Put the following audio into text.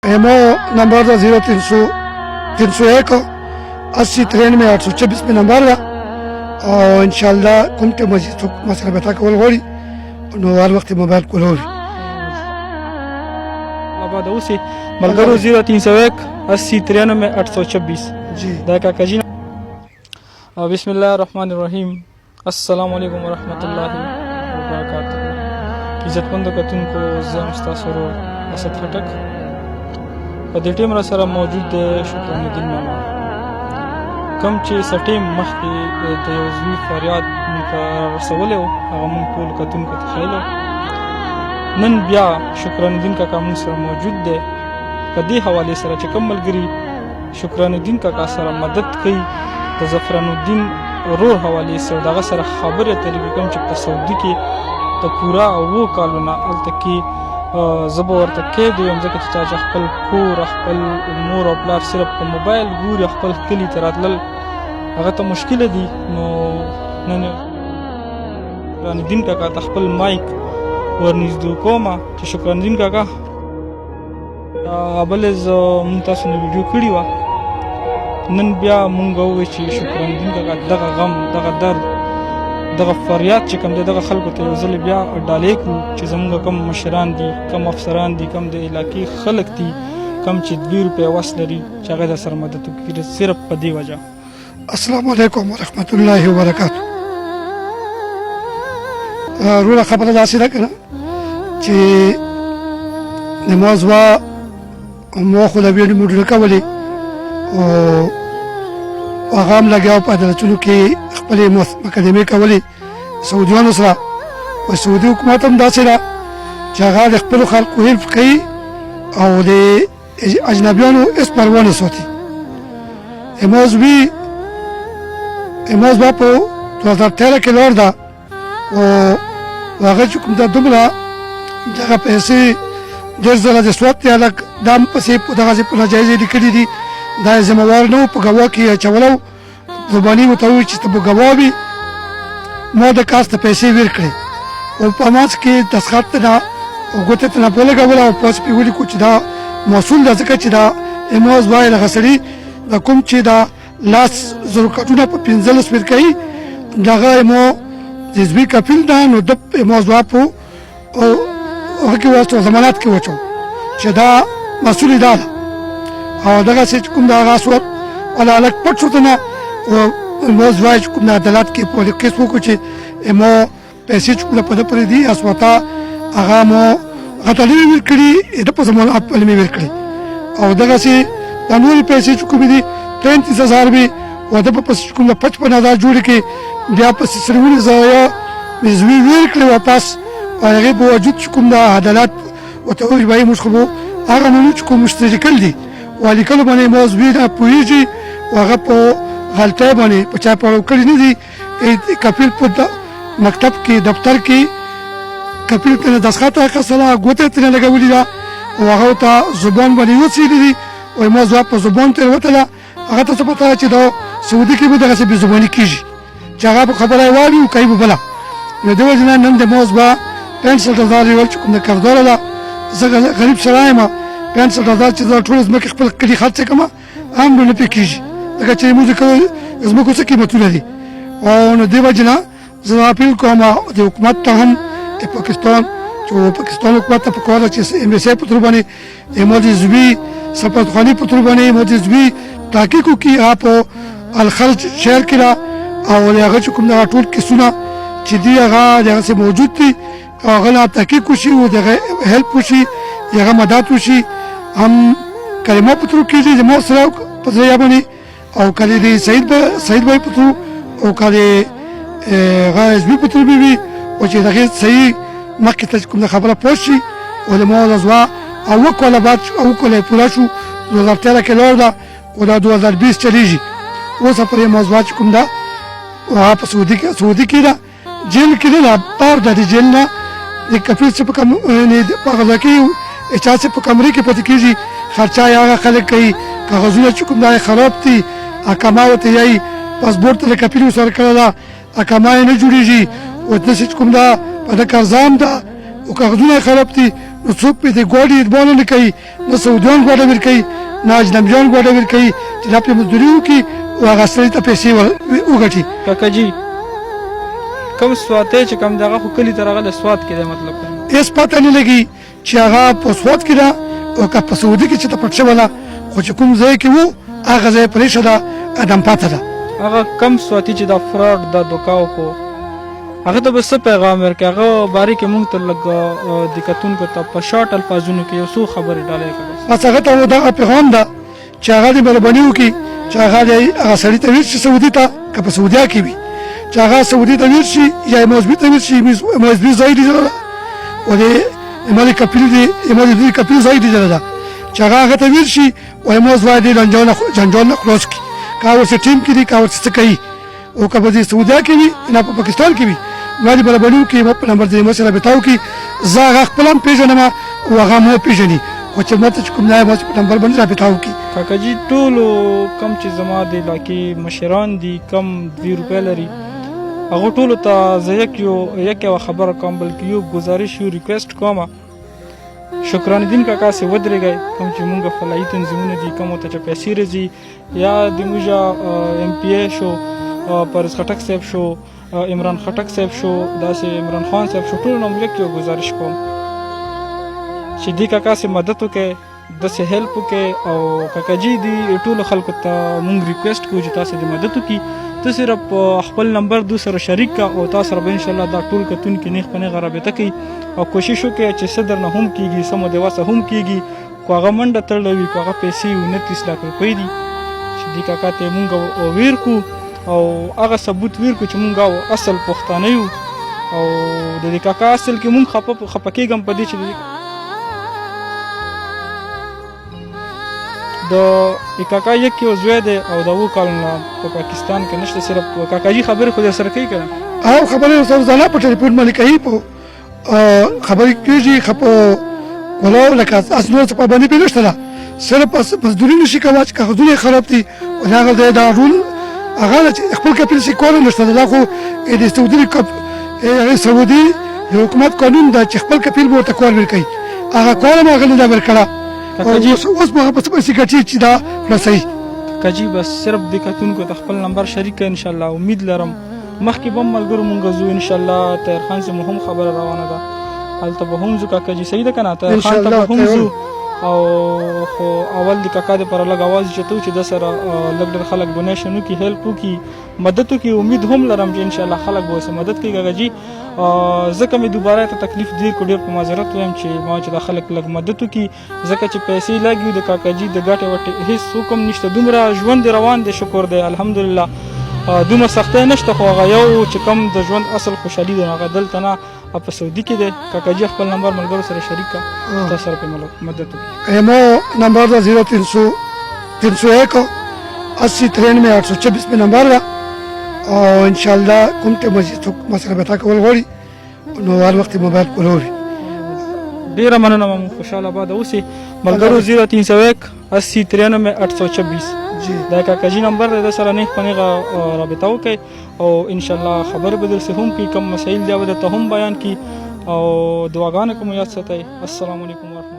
Ammo number था 0301 80 93 826 में नंबर था और इंशाल्लाह कुंटे मजीद मसला बता के बोल नो हर वक्त मोबाइल को लो بعد اوسې ملګرو 0301 80 93 826 जी دا کاکا جی بسم الله الرحمن الرحیم السلام علیکم ورحمۃ اللہ وبرکاتہ عزتمندو کتونکو زه تاسو ورو اسد خټک په دې ټیم را سره موجود دی شکران الدین ماما کوم چې سټیم مخکې د یو زوی فریاد موږ رسولی و هغه موږ ټول کتونکو ته ښیلی نن بیا شکران الدین کاکا موږ سره موجود دی په دې حوالې سره چې کوم ملګري شکران الدین کاکا سره مدد کوي د ظفران الدین ورور حوالې سره دغه سره خبرې اترې کوم چې په سعودي کې د پوره 7 کالونه هلته کې زه به ورته قید یم ځکه چې چا چې خپل کور خپل مور او پلار صرف په موبایل ګوري خپل کلي ته راتلل هغه ته مشکله دي نو نن شکران الدین کاکا ته خپل مایک ورنږدې کومه چې شکران الدین کاکا بلې زه مونږ تاسو نه ویډیو کړې وه نن بیا مونږ ووایو چې شکران الدین کاکا دغه غم دغه درد دغه فریاد چې کوم دی دغه خلکو ته یو ځل بیا ډالۍ کړو چې زموږ کوم مشران دي کوم افسران دي کوم د علاقې خلک دي کوم چې 2 روپۍ وس لري چې هغه در سره مدد وکړي صرف په دې وجه السلام علیکم ورحمۃ اللہ وبرکاتہ رولا خبره داسې ده که نه چې د موضوع مو خو د ویډیو موډونه کولې او هغه هم لګیا په عدالتونو کې خپلې مقدمې کولې سعودیانو سره او سعودي حکومت هم داسې ده چې هغه د خپلو خلکو حلف کوي او د اجنبیانو هېڅ پروا نه ساتي موضوع په 2013 کې لوړ ده او هغه چې کوم دا دومره دغه پیسې ډېر ځله د سوات دی هلک دا هم پسې دغسې په ناجایزې لیکلي دي دا یې ذمهوار نه و په ګواه کې یې اچولو زباني ورته وویل چې ته به ګواه وي ما د کاس ته پیسې ویر کړې او په منځ کې دستخط ته نه او ګوتې ته نه ولګوله او پس پې ولیکو چې دا موصول ده ځکه چې دا امواز وایي دغه سړي د کوم چې دا 100,000 کټونه په 15 ویر کوي دغه امو جذبی کفیل ده نو د موضوع په هغه کې واستو ضمانت کې وچو چې دا مسؤل ده او دغه چې کوم دا غاسوت ولا الک پټ شو نه موضوع چې کوم عدالت کې په کیس وکړو چې مو پیسې چې په دې پرې دي اسوتا هغه مو غټلې ورکړي د په زمون خپل می ورکړي او دغه چې د نور پیسې چې کوم دي 33000 به و د په کوم 55000 جوړ کې بیا په سرونه زایا مزوی ورکړي واپس هغه په وجود کوم د عدالت او ته وی وای مش خو هغه نو چې کوم مشترکل دي ولیکل باندې موضوع نه پوهیږي هغه په غلطه باندې په چا په کړی نه دي کفیل په مکتب کې دفتر کې کفیل ته دستخط اخیستله ګوتې ترې لګولې ده او هغه ته زبان باندې وڅېدې دي او موضوع په زبان ترې وتله هغه ته څه پته چې دا سعودي کې به دغسې بې زباني کېږي چې هغه به خبره یې واوري او کوي به بله نو دې وجې نه نن د موضوع 65,000 یې ویل چې کوم د کرداره ده زه غریب سړی یم 65,000 چې زه ټوله ځمکې خپل کلي خرڅې کړم هم به نه پرې کېږي ځکه چې زموږ د ځمکو څه قیمتونه دي او نو دې وجې نه زه اپیل کوم د حکومت ته هم د پاکستان چې پاکستان حکومت ته پکار ده چې امبیسۍ په تور باندې د مجذبي سفارتخانې په تور باندې مجذبي تحقیق وکړي هغه په الخلج شهر کې ده او د هغه چې کوم دغه ټول کیسونه چې دي هغه دغسې موجود دي هغه نه تحقیق وشي او دغه هیلپ وشي هغه مدد وشي هم کلمه په تور کېږي زما سره په ځای باندې او کله د سعید بھائی په تور او کله هغه حزبي په تور وي او چې دغه صحیح مخکې ته کوم خبره پوه شي او د موضوع او وکوله بعد او وکوله پوره شو 2013 کې لوړ ده او دا 2020 چلیږي اوس پرې موضوع چې کوم ده هغه په سعودي کې ده جیل کې ده بار د جیل نه د کفیل چې په کوم په هغه کې اچا چې په کمرې کې پاتې کېږي خرچه یې هغه خلک کوي کاغذونه چې کوم ده خراب دي اقامه ورته یایي پاسپورټ ته د کفیل سره کړی ده اقامه یې نه جوړېږي او داسې چې کوم ده په ده کارزام ده او کاغذونه یې خراب دي نو نو څوک پې د ګوډې اعتبار نه کوي نه سعودیان ګوډه ورکوي نه اجنبیان ګوډه ورکوي چې دا پرې مزدوري وکړي او هغه سړي ته پیسې وګټي. کاکا جي کوم سواد دی چې کوم دغه خو کلي ته راغلی سواد کې دی مطلب هېڅ پته نه لګي چې هغه په سواد کې ده او که په سعودي کې چې ته پټ شوی ده خو چې کوم ځای کې و هغه ځای پرېښه ده ادم پاته ده. هغه کم سواتي چې دا فراډ دا دوکا وکړو هغه ته به څه پیغام ورکړي هغه بارې کې مونږ ته لږ د کتونکو ته په شارټ الفاظونو کې یو څو خبرې ډالۍ کړه. بس هغه ته دغه پیغام ده چې هغه دې مهرباني وکړي چې هغه هغه سړي ته ویل شي سعودي ته که په سعودیا کې وي چې هغه سعودي ته ویل شي یا موزبي ته ویل شي موزبي ځای دی او د امال کپیل ځای دی ده چې هغه ته ویل شي او موز وای دی جنجال نه خلاص کړي که ورسې ټیم کې دي که ورسې څه کوي او که په دې سعودیا کې وي نه په پاکستان کې وي نو دې مهرباني وکړي په نمبر دې مسله رابطه وکړي زه هغه خپل هم پېژنم او هغه مو پېژني خو چې ماته چې کوم ځای مو په نمبر باندې رابطه وکړي. کاکا جي ټولو کم چې زما د علاقې مشران دي کم 2 روپۍ لري هغو ټولو ته زه یک یوه خبره کوم بلکې یو ګزارش یو ریکویسټ کومه شکران الدین کاکا سې ودرېږئ کوم چې مونږ فلاحي تنظیمونه دي کومو ته چې پیسې راځي یا د موږ ایم پی ای شو پرویز خټک صاحب شو عمران خټک صاحب شو داسې عمران خان صاحب شو ټولو نه مو یو گزارش کوم چې دې کاکا سې مدد وکړئ داسې هیلپ وکړئ او کاکا جي دې ټولو خلکو ته مونږ ریکویسټ کوو چې تاسې دې مدد وکړي ته صرف خپل نمبر دو سره شریک کا او تاسو سره به انشاءالله دا ټول کتونکي نیغ په نیغه رابطه کوي او کوشش وکړئ چې څه درنه هم کېږي څه مو د وسه هم کېږي کو هغه منډه تړلی وي کو هغه پیسې 29 لک روپۍ دي چې دې کاکا ته مونږ ویر کړو او هغه ثبوت ویر کړو چې مونږ اصل پښتانه یو او د دې کاکا اصل کې مونږ خفه کېږم په دې چې د کاکا یک یو زوی دی او د 2 کالونه په پاکستان کې نشته صرف کاکا جي خبرې خو سره کوي که او خبرې سره ځانه په ټلیفون باندې کوي په خبرې کېږي خپه ولاو لکه اس نور څه پابندي پرې نشته ده صرف مزدوري نشي کولی چې کاغذونه یې خراب دي او هغه ځای دا رول هغه چې خپل کپیل شي کول نشته ده دا خو د سعودي د حکومت قانون ده چې خپل کپیل به ورته کول ورکوي هغه کول هم هغه نه ده ورکړه اوس به هغه په څه پیسې ګټي چې دا خلاصوي. کاکا جي بس صرف د کتونکو ته خپل نمبر شریک کړه انشاءالله امید لرم مخکې به هم ملګرو مونږ ځو انشاءالله طاهر خان صاحب هم خبره روانه ده هلته به هم ځو کاکا جي صحیح ده که نه طاهر خان ته به هم ځو او خو اول د کاکا دپاره لږ اواز اوچتو چې د سره لږ ډېر خلک ډونیشن وکړي هیلپ وکړي مدد وکړي امید هم لرم چې انشاءالله خلک به ورسره مدد کوي کاکا جي ځکه مې دوباره ته تکلیف ډېر کړو ډېر په معذرت وایم چې ما چې دا خلک لږ مدد وکړي ځکه چې پیسې لګي د کاکا جي د ګټې وټې هېڅ حکم نشته دومره ژوند روان دی شکر دی الحمدلله دومره سختۍ نشته خو هغه یو چې کوم د ژوند اصل خوشحالي ده هغه دلته نه په سعودي کې دی کاکا جي خپل نمبر ملګرو سره شریک کړه تاسو سره پرې مدد وکړي. مو نمبر ده 0301 8093 826 پې نمبر ده او انشاءالله کوم ټیم چې څوک مسله رابطه کول غواړي نو هر وخت موبایل کولوري ډېره مننه مو خوشحاله آباده اوسئ ملګرو 0301 8093 826 دا کاکا جي نمبر دی د سره نیغ په نیغه رابطه وکړئ او انشاءالله خبرې به درسې هم کړي کوم مسایل دی به درته هم بیان کړي او دعاګانې کوم یاد ساتئ. السلام علیکم ورحمة